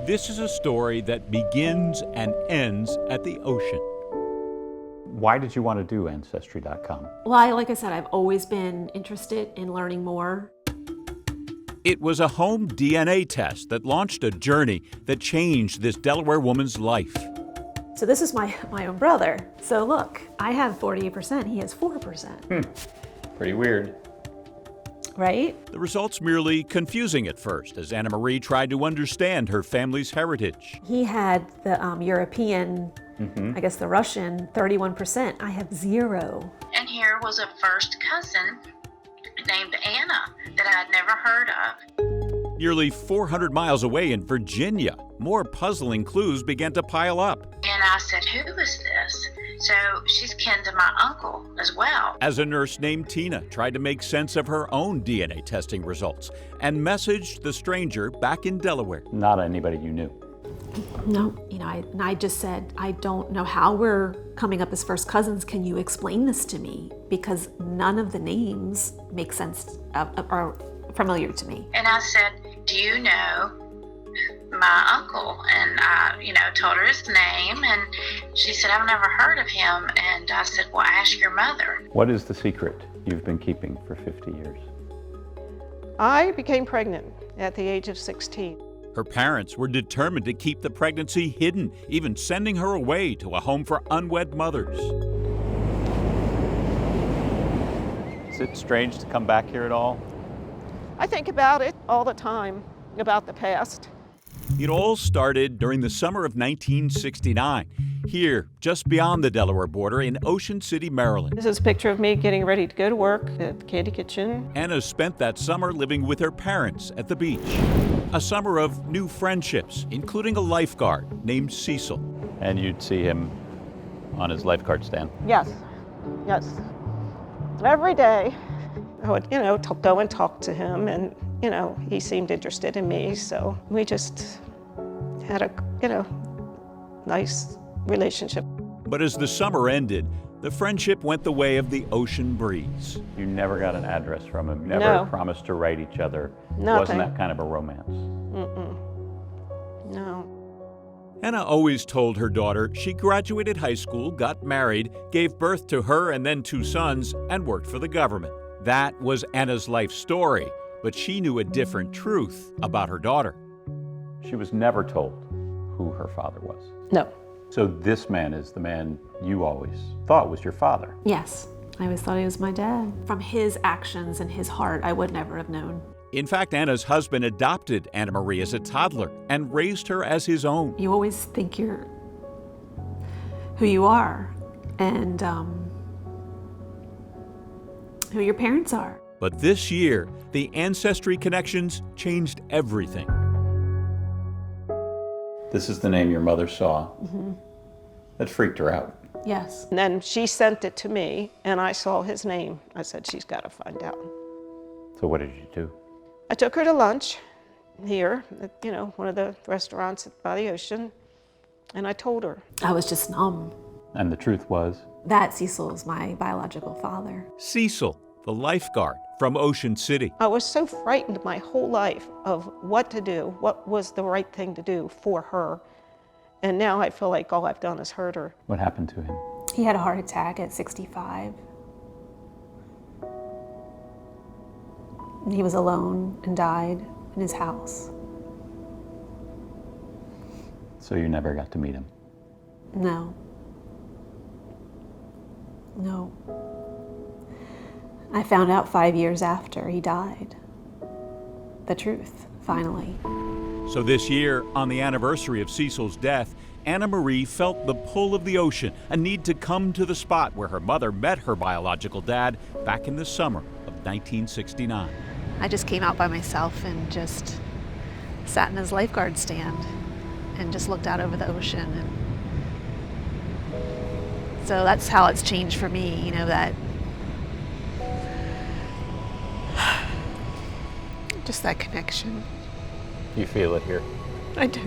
This is a story that begins and ends at the ocean. Why did you want to do Ancestry.com? Well, like I said, I've always been interested in learning more. It was a home DNA test that launched a journey that changed this Delaware woman's life. So this is my own brother. So look, I have 48%, he has 4%. Pretty weird. Right? The results merely confusing at first as Anna Marie tried to understand her family's heritage. He had the European, I guess the Russian, 31%. I have 0. And here was a first cousin named Anna that I'd never heard of. Nearly 400 miles away in Virginia, more puzzling clues began to pile up. And I said, who is this? So she's kin to my uncle as well. As a nurse named Tina tried to make sense of her own DNA testing results and messaged the stranger back in Delaware. Not anybody you knew. No, I just said, I don't know how we're coming up as first cousins. Can you explain this to me? Because none of the names make sense or familiar to me. And I said, do you know my uncle? And I, told her his name, and she said, I've never heard of him. And I said, well, ask your mother. What is the secret you've been keeping for 50 years? I became pregnant at the age of 16. Her parents were determined to keep the pregnancy hidden, even sending her away to a home for unwed mothers. Is it strange to come back here at all? I think about it all the time, about the past. It all started during the summer of 1969, here, just beyond the Delaware border in Ocean City, Maryland. This is a picture of me getting ready to go to work at the Candy Kitchen. Anna spent that summer living with her parents at the beach. A summer of new friendships, including a lifeguard named Cecil. And you'd see him on his lifeguard stand? Yes. Every day, I would, go and talk to him, and, he seemed interested in me, so we just had a, nice relationship. But as the summer ended, the friendship went the way of the ocean breeze. You never got an address from him, never No. promised to write each other. Nothing. Wasn't that kind of a romance? No. Anna always told her daughter she graduated high school, got married, gave birth to her and then 2 sons, and worked for the government. That was Anna's life story, but she knew a different truth about her daughter. She was never told who her father was. No. So this man is the man you always thought was your father. Yes, I always thought he was my dad. From his actions and his heart, I would never have known. In fact, Anna's husband adopted Anna Marie as a toddler and raised her as his own. You always think you're who you are and who your parents are. But this year, the ancestry connections changed everything. This is the name your mother saw. That freaked her out. Yes. And then she sent it to me, and I saw his name. I said, she's got to find out. So what did you do? I took her to lunch here at, one of the restaurants by the ocean, and I told her. I was just numb. And the truth was? That Cecil is my biological father. Cecil, the lifeguard from Ocean City. I was so frightened my whole life of what to do, what was the right thing to do for her. And now I feel like all I've done is hurt her. What happened to him? He had a heart attack at 65. He was alone and died in his house. So you never got to meet him? No. I found out 5 years after he died. The truth, finally. So this year, on the anniversary of Cecil's death, Anna Marie felt the pull of the ocean, a need to come to the spot where her mother met her biological dad back in the summer of 1969. I just came out by myself and just sat in his lifeguard stand and just looked out over the ocean. And so that's how it's changed for me, that just that connection. You feel it here? I do.